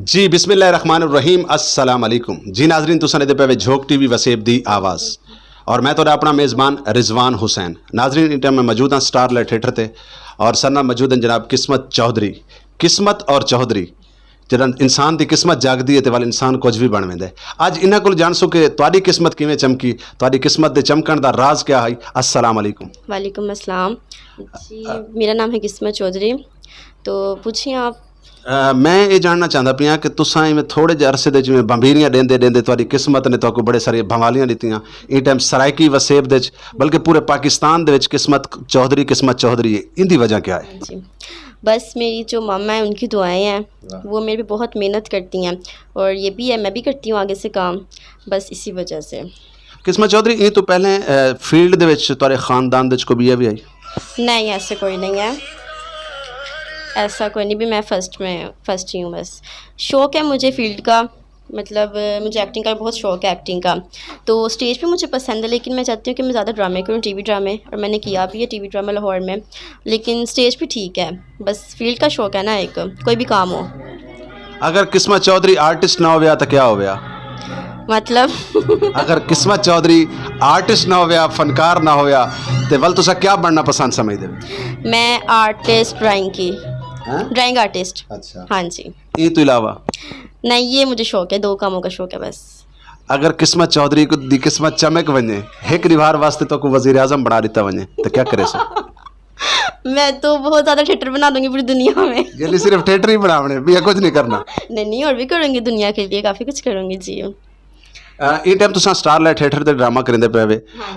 जी बिस्मिल्लाहिर्रहमानिर्रहीम अस्सलाम वालेकुम जी नाजरीन तुसां दे पे झोंक टीवी वसेब दी आवाज़ और मैं तो अपना मेज़बान रिजवान हुसैन। नाजरीन इन टाइम में मौजूद हाँ स्टार लाइट थिएटर ते और सरना मौजूद हैं जनाब किस्मत चौधरी। किस्मत और चौधरी जरा इंसान की किस्मत जागदी है तो वाल इंसान कुछ भी बन वेंदा है। अज इन्हां कोल जान सो कि तुहाडी किस्मत किवें चमकी, तुहाडी किस्मत दे चमकण दा राज क्या है। अस्सलाम वालेकुम। वालेकुम अस्सलाम जी, मेरा नाम है किस्मत चौधरी। तो पूछिए आप। मैं ये जानना चाहता पिया कि तुसां इवें थोड़े जे अरसे दे जिवें बंबीरियां देंदे देंदे तुहाडी किस्मत ने तुहानू बड़े सारी भंवालियां दित्तियां। इन टाइम सरायकी वसेब दे बल्कि पूरे पाकिस्तान दे विच किस्मत चौधरी है, इंदी वजह क्या है? जी, बस मेरी जो मम्मा है उनकी दुआएं हैं, वो मेरे पे बहुत मेहनत करती हैं और ये भी है मैं भी करती हूँ आगे से काम, बस इसी वजह से। किस्मत चौधरी ये तो पहले फील्ड दे विच तुहाडे खानदान दे विच कोई भी आई? नहीं, ऐसे कोई नहीं है, ऐसा कोई नहीं भी। मैं फर्स्ट ही हूँ बस। शौक़ है मुझे फील्ड का, मतलब मुझे एक्टिंग का बहुत शौक़ है एक्टिंग का। तो स्टेज पे मुझे पसंद है, लेकिन मैं चाहती हूँ कि मैं ज़्यादा ड्रामे करूँ, टीवी ड्रामे, और मैंने किया भी है टीवी ड्रामा लाहौर में। लेकिन स्टेज पे ठीक है, बस फील्ड का शौक़ है ना, एक कोई भी काम हो। अगर किस्मत चौधरी आर्टिस्ट ना हो गया तो क्या हो गया? मतलब अगर किस्मत चौधरी आर्टिस्ट ना हो गया, फनकार ना हो गया, तो वल तुसा क्या बनना पसंद समझदे? मैं आर्टिस्ट, ड्राइंग की, ड्राइंग आर्टिस्ट। अच्छा, हाँ जी। ये तो इलावा नहीं, ये मुझे शौक़ है, 2 कामों का शौक़ है बस। अगर किस्मत चौधरी को दी किस्मत चमक वने एक रिवार वास्ते तो को वजीर आजम बना दिता वने तो क्या करे सो? मैं तो बहुत ज़्यादा थिएटर बना दूंगी पूरी दुनिया में। ये सिर्फ थिएटर ही बनावने भी कुछ नहीं करना? नहीं, और भी करूँगी दुनिया के लिए, काफ़ी कुछ करूँगी जी। ये टाइम तुसा स्टार लाइट थिएटर ते ड्रामा करेंदे पे वे,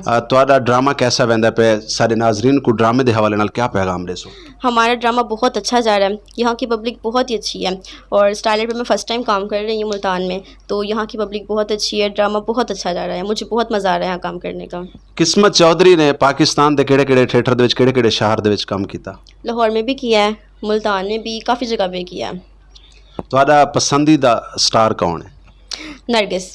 तुहाडा ड्रामा कैसा वेंदा पे? सारे नाजरीन को ड्रामे दे हवाले नाल क्या पैगाम दे सो? हमारा ड्रामा बहुत अच्छा जा रहा है, यहाँ की पब्लिक बहुत ही अच्छी है, और स्टार लाइट पे मैं फ़र्स्ट टाइम काम कर रही हूँ मुल्तान में, तो यहाँ की पब्लिक बहुत अच्छी है, ड्रामा बहुत अच्छा जा रहा है, मुझे बहुत मज़ा आ रहा है यहाँ काम करने का। किस्मत चौधरी ने पाकिस्तान के केड़े-केड़े थिएटर दे विच केड़े-केड़े शहर दे विच काम कीता? लाहौर में भी किया है, मुल्तान में भी, काफ़ी जगह पे किया है। तुहाडा पसंदीदा स्टार कौन है? नरगिस।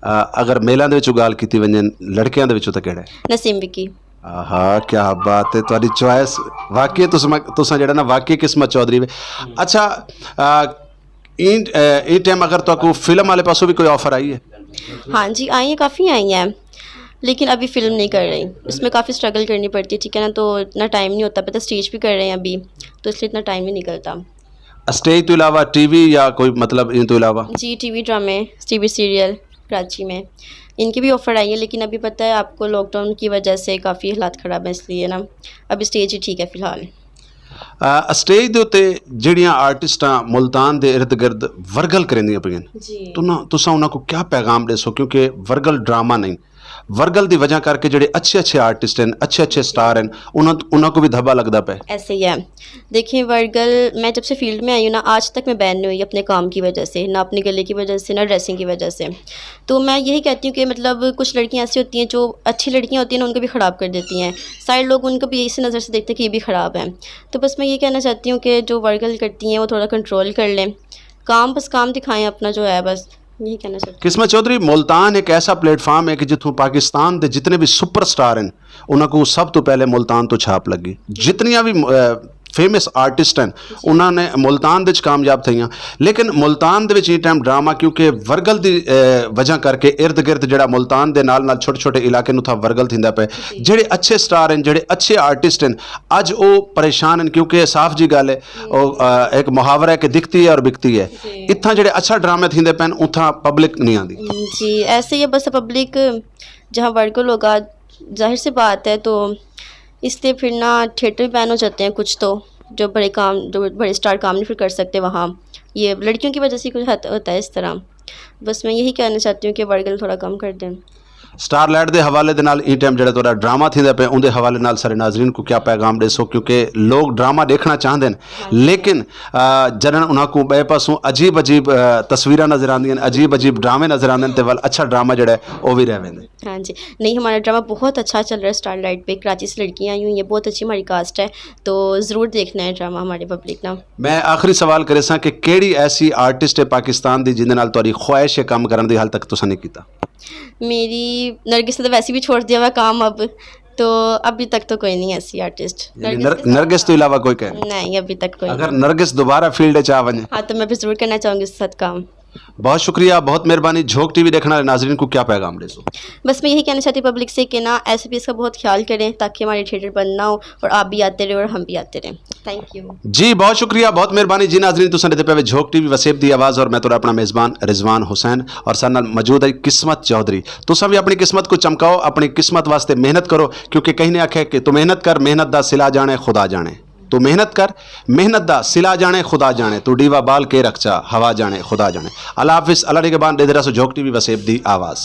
अगर मेलों दे विच गल कीती वंजे लड़कियां दे विचों तो केड़ा है? नसीम विकी। आहा क्या बात है, तुहाडी चॉइस वाकई तुसां जेड़ा ना वाकई किस्मत चौधरी वे। अच्छा, इन टाइम अगर तुहानू फिल्म वाले पासों भी कोई ऑफर आई है? हाँ जी, आई हैं, काफ़ी आई हैं, लेकिन अभी फ़िल्म नहीं कर रही, इसमें काफ़ी स्ट्रगल करनी पड़ती है, ठीक है ना, तो इतना टाइम नहीं होता, पता स्टेज भी कर रहे हैं अभी, तो इसलिए इतना टाइम नहीं निकलता। स्टेज तो अलावा टीवी या कोई मतलब इन तो अलावा? जी, टीवी ड्रामे, टीवी सीरियल कराची में, इनकी भी ऑफ़र आई है, लेकिन अभी पता है आपको लॉकडाउन की वजह से काफ़ी हालात ख़राब है, इसलिए ना अभी स्टेज ही ठीक है फ़िलहाल। स्टेज दे उत्ते जिहड़ियां आर्टिस्टां मुल्तान दे इर्द गिर्द वरगल करेंदियां पईयां तो तुसां उन्हां को क्या पैगाम दे सो? क्योंकि वरगल ड्रामा नहीं, वरगल की वजह करके जो अच्छे आर्टिस्ट हैं, अच्छे स्टार हैं, उन्होंने को भी धब्बा लगता पे। ऐसे ही है, देखिए वर्गल, मैं जब से फील्ड में आई हूँ ना, आज तक मैं बैन नहीं हुई अपने काम की वजह से, ना अपने गले की वजह से, ना ड्रेसिंग की वजह से। तो मैं यही कहती हूँ कि मतलब कुछ लड़कियाँ ऐसी होती हैं जो अच्छी लड़कियाँ होती हैं ना, उनको भी ख़राब कर देती हैं, सारे लोग उनको भी इसी नज़र से देखते हैं कि ये भी ख़राब है। तो बस मैं ये कहना चाहती हूँ कि जो वर्गल करती हैं वो थोड़ा कंट्रोल कर लें, बस काम दिखाएँ अपना जो है, बस यही कहना चाहती हूँ। किस्मत चौधरी, मुल्तान एक ऐसा प्लेटफार्म है कि जितों पाकिस्तान के जितने भी सुपर स्टार हैं उन्होंने सब तो पहले मुल्तान तो छाप लगी। जितनियां भी फेमस आर्टिस्ट हैं उन्होंने मुल्तान दे कामयाब थईयां, लेकिन मुल्तान दे विच इस टाइम ड्रामा क्योंकि वरगल की वजह करके इर्द गिर्द जिहड़ा मुल्तान दे नाल नाल छोटे छोटे इलाके नूं था वरगल थींदा पे। जिहड़े अच्छे स्टार हैं, जिहड़े अच्छे आर्टिस्ट हैं, अज वो परेशान हैं क्योंकि साफ जी गल है, एक मुहावरा है कि दिखती है और बिकती है। इत्थां जिहड़े अच्छा ड्रामे थींदे पैन उत्थां पब्लिक नहीं आती जी। ऐसे ही है, बस पब्लिक जहाँ वर्गल होगा, जाहिर सी बात है, तो इसलिए फिर ना थिएटर भी बैन हो जाते हैं कुछ, तो जो बड़े स्टार काम नहीं फिर कर सकते वहाँ, ये लड़कियों की वजह से कुछ होता है इस तरह। बस मैं यही कहना चाहती हूँ कि वर्गल थोड़ा कम कर दें। स्टार लाइट के हवाले दे नाल इन टाइम जो ड्रामा थींदा पे उनके हवाले नाल सारे नाजरीन को क्या पैगाम दे सो? क्योंकि लोग ड्रामा देखना चाहते हैं, लेकिन जन उन्होंने बे पासों अजीब अजीब तस्वीरें नजर आंदियां, अजीब अजीब ड्रामे नजर आते हैं, तो वाल अच्छा ड्रामा जो है वो भी रह वेंदे। हाँ जी, नहीं, हमारा ड्रामा बहुत अच्छा चल रहा है स्टार लाइट पे, कराची से लड़कियाँ आई हुई हैं, बहुत अच्छी हमारी कास्ट है, तो ज़रूर देखना है ड्रामा हमारी पब्लिक ना। मैं आखिरी सवाल करे सा कि केड़ी ऐसी आर्टिस्ट है पाकिस्तान की जिंदे नाल तुहाडी ख्वाहिश है काम करने की हाल तक तुसां नहीं कीता? मेरी नरगिस ने तो वैसे भी छोड़ दिया हुआ काम अब, तो अभी तक तो कोई नहीं ऐसी आर्टिस्ट नरगिस तो अलावा कोई कहे नहीं, अभी तक कोई अगर नरगिस दोबारा फील्ड चा वने हाँ तो मैं भी ज़रूर करना चाहूँगी उसके साथ काम। बहुत शुक्रिया, बहुत मेहरबानी। झोंक टीवी देखने वाले नाजरीन को क्या पैगाम दे सो? बस मैं यही कहना चाहती हूँ पब्लिक से कि ना ऐसे भी इसका बहुत ख्याल करें ताकि हमारे थिएटर बंद ना हो और आप भी आते रहे और हम भी आते रहें। थैंक यू जी, बहुत शुक्रिया, बहुत मेहरबानी जी। नाजरीन तुसां दे पे झोंक टीवी वसेब दी आवाज़ और मैं तो अपना मेज़बान रिजवान हुसैन और साथ नाल मौजूद है किस्मत चौधरी। तुसां भी अपनी किस्मत को चमकाओ, अपनी किस्मत वास्ते मेहनत करो, क्योंकि कहीं ने आखे कि तू मेहनत कर, मेहनत दा सिला जाने खुदा जाने। तू मेहनत कर, मेहनत दा सिला जाने खुदा जाने। तू डीवा बाल के रखचा, हवा जाने खुदा जाने। अल्लाह हाफिज़, अल्लाह के बाद दे दे रहा सो झोंक टीवी वसेब दी आवाज़।